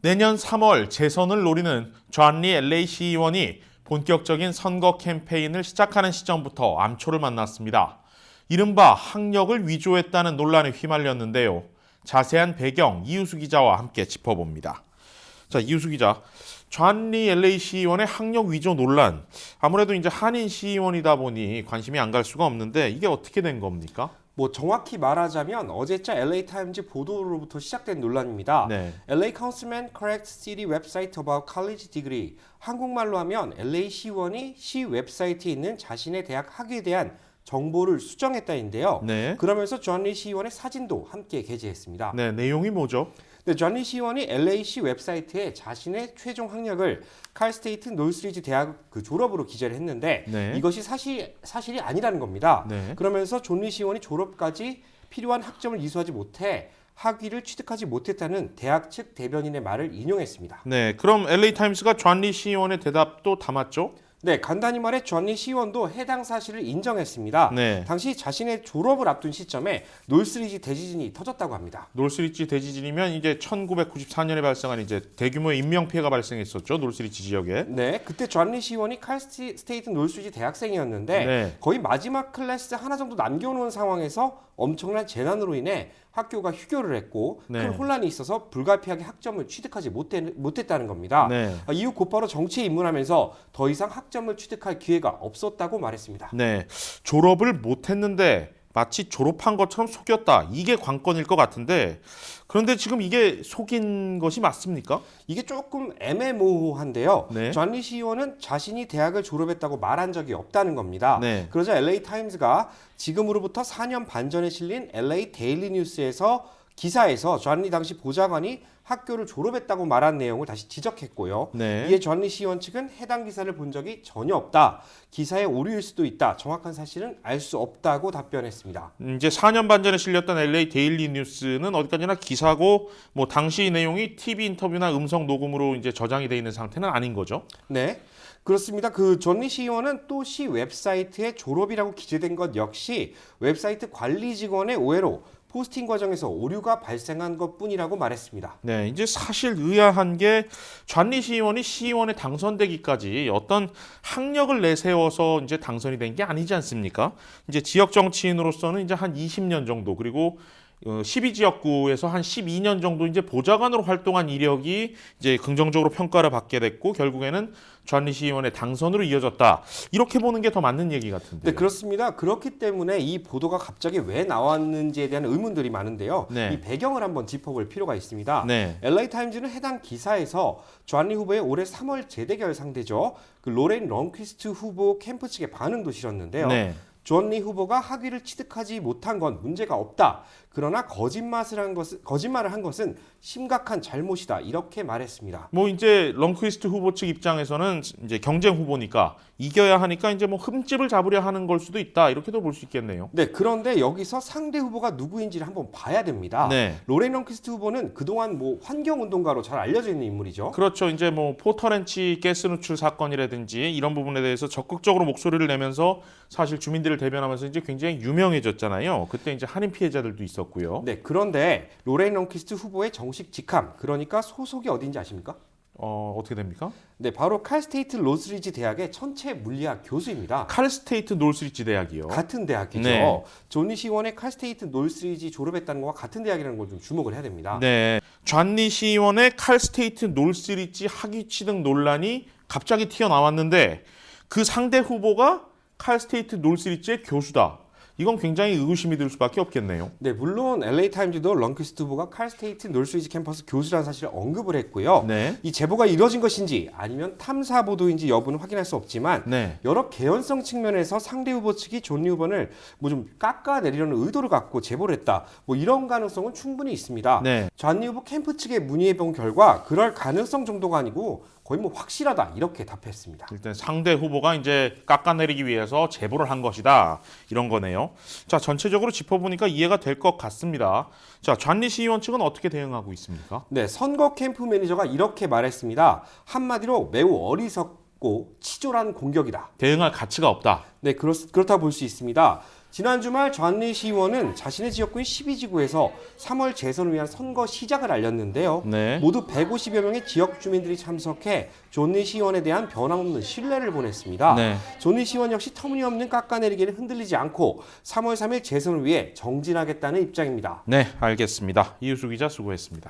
내년 3월 재선을 노리는 존리 LA 시의원이 본격적인 선거 캠페인을 시작하는 시점부터 암초를 만났습니다. 이른바 학력을 위조했다는 논란에 휘말렸는데요. 자세한 배경 이유수 기자와 함께 짚어봅니다. 자, 이유수 기자, 존리 LA 시의원의 학력 위조 논란, 아무래도 이제 한인 시의원이다 보니 관심이 안 갈 수가 없는데 이게 어떻게 된 겁니까? 정확히 말하자면 어제자 LA 타임즈 보도로부터 시작된 논란입니다. 네. LA Councilman corrects city website about college degree. 한국말로 하면 LA 시의원이 시 웹사이트에 있는 자신의 대학 학위에 대한 정보를 수정했다인데요. 네. 그러면서 존리 시의원의 사진도 함께 게재했습니다. 네, 내용이 뭐죠? 네, 존리 시의원이 LA시 웹사이트에 자신의 최종 학력을 칼스테이트 노스리지 대학 졸업으로 기재를 했는데 네. 이것이 사실이 아니라는 겁니다. 네. 그러면서 존리 시의원이 졸업까지 필요한 학점을 이수하지 못해 학위를 취득하지 못했다는 대학 측 대변인의 말을 인용했습니다. 네, 그럼 LA 타임스가 존리 시의원의 대답도 담았죠? 네, 간단히 말해 존리 시의원도 해당 사실을 인정했습니다. 네. 당시 자신의 졸업을 앞둔 시점에 노스리지 대지진이 터졌다고 합니다. 노스리지 대지진이면 이제 1994년에 발생한 이제 대규모의 인명 피해가 발생했었죠. 노스리지 지역에. 네, 그때 존리 시의원이 칼스테이트 노스리지 대학생이었는데 네. 거의 마지막 클래스 하나 정도 남겨놓은 상황에서 엄청난 재난으로 인해 학교가 휴교를 했고 네. 큰 혼란이 있어서 불가피하게 학점을 취득하지 못했다는 겁니다. 네. 이후 곧바로 정치에 입문하면서 더 이상 학점을 취득할 기회가 없었다고 말했습니다. 네. 졸업을 못 했는데 마치 졸업한 것처럼 속였다. 이게 관건일 것 같은데 그런데 지금 이게 속인 것이 맞습니까? 이게 조금 애매모호한데요. 네. 존리 시의원은 자신이 대학을 졸업했다고 말한 적이 없다는 겁니다. 네. 그러자 LA 타임즈가 지금으로부터 4년 반 전에 실린 LA 데일리 뉴스에서 기사에서 존리 당시 보좌관이 학교를 졸업했다고 말한 내용을 다시 지적했고요. 네. 이에 존리 시의원 측은 해당 기사를 본 적이 전혀 없다. 기사의 오류일 수도 있다. 정확한 사실은 알 수 없다고 답변했습니다. 이제 4년 반 전에 실렸던 LA 데일리 뉴스는 어디까지나 기사고 뭐 당시 내용이 TV 인터뷰나 음성 녹음으로 이제 저장이 돼 있는 상태는 아닌 거죠. 네. 그렇습니다. 존리 시의원은 또 시 웹사이트에 졸업이라고 기재된 것 역시 웹사이트 관리 직원의 오해로 포스팅 과정에서 오류가 발생한 것뿐이라고 말했습니다. 네, 이제 사실 의아한 게 존리 시의원이 시의원에 당선되기까지 어떤 학력을 내세워서 이제 당선이 된 게 아니지 않습니까? 이제 지역 정치인으로서는 이제 한 20년 정도 그리고 12지역구에서 한 12년 정도 이제 보좌관으로 활동한 이력이 이제 긍정적으로 평가를 받게 됐고 결국에는 존리 시의원의 당선으로 이어졌다. 이렇게 보는 게 더 맞는 얘기 같은데요. 네, 그렇습니다. 그렇기 때문에 이 보도가 갑자기 왜 나왔는지에 대한 의문들이 많은데요. 네. 이 배경을 한번 짚어볼 필요가 있습니다. 네. LA 타임즈는 해당 기사에서 존리 후보의 올해 3월 재대결 상대죠. 로렌 런퀴스트 후보 캠프 측의 반응도 실었는데요. 네. 존리 후보가 학위를 취득하지 못한 건 문제가 없다. 그러나 거짓말을 한 것은 심각한 잘못이다. 이렇게 말했습니다. 뭐 이제 런퀴스트 후보 측 입장에서는 이제 경쟁 후보니까 이겨야 하니까 이제 뭐 흠집을 잡으려 하는 걸 수도 있다. 이렇게도 볼 수 있겠네요. 네, 그런데 여기서 상대 후보가 누구인지를 한번 봐야 됩니다. 네. 로렌 런퀴스트 후보는 그동안 환경운동가로 잘 알려져 있는 인물이죠. 그렇죠. 이제 뭐 포터렌치 가스 누출 사건이라든지 이런 부분에 대해서 적극적으로 목소리를 내면서 사실 주민들을 대변하면서 이제 굉장히 유명해졌잖아요. 그때 이제 한인 피해자들도 있었고요. 네, 그런데 로렌 런퀴스트 후보의 정식 직함, 그러니까 소속이 어딘지 아십니까? 어떻게 됩니까? 네, 바로 칼스테이트 노스리지 대학의 천체 물리학 교수입니다. 칼스테이트 노스리지 대학이요. 같은 대학이죠. 네. 존리 시의원의 칼스테이트 노스리지 졸업했다는 것과 같은 대학이라는 걸 좀 주목을 해야 됩니다. 네. 존리 시의원의 칼스테이트 노스리지 학위 취득 논란이 갑자기 튀어나왔는데 그 상대 후보가 칼스테이트 노스리지의 교수다. 이건 굉장히 의구심이 들 수밖에 없겠네요. 네, 물론 LA 타임즈도 런퀴스트 후보가 칼스테이트 노스리지 캠퍼스 교수라는 사실을 언급을 했고요. 네. 이 제보가 이뤄진 것인지 아니면 탐사 보도인지 여부는 확인할 수 없지만 네. 여러 개연성 측면에서 상대 후보 측이 존리 후보를 좀 깎아내리려는 의도를 갖고 제보를 했다. 이런 가능성은 충분히 있습니다. 네. 존리 후보 캠프 측에 문의해 본 결과 그럴 가능성 정도가 아니고 거의 확실하다 이렇게 답했습니다. 일단 상대 후보가 이제 깎아내리기 위해서 제보를 한 것이다. 이런 거네요. 자, 전체적으로 짚어보니까 이해가 될 것 같습니다. 자, 존리 시의원 측은 어떻게 대응하고 있습니까? 네, 선거 캠프 매니저가 이렇게 말했습니다. 한마디로 매우 어리석고 치졸한 공격이다. 대응할 가치가 없다. 네, 그렇다고 볼 수 있습니다. 지난 주말 존리 시의원은 자신의 지역구인 12지구에서 3월 재선을 위한 선거 시작을 알렸는데요. 네. 모두 150여 명의 지역 주민들이 참석해 존리 시의원에 대한 변함없는 신뢰를 보냈습니다. 네. 존리 시의원 역시 터무니없는 깎아내리기는 흔들리지 않고 3월 3일 재선을 위해 정진하겠다는 입장입니다. 네, 알겠습니다. 이유수 기자 수고했습니다.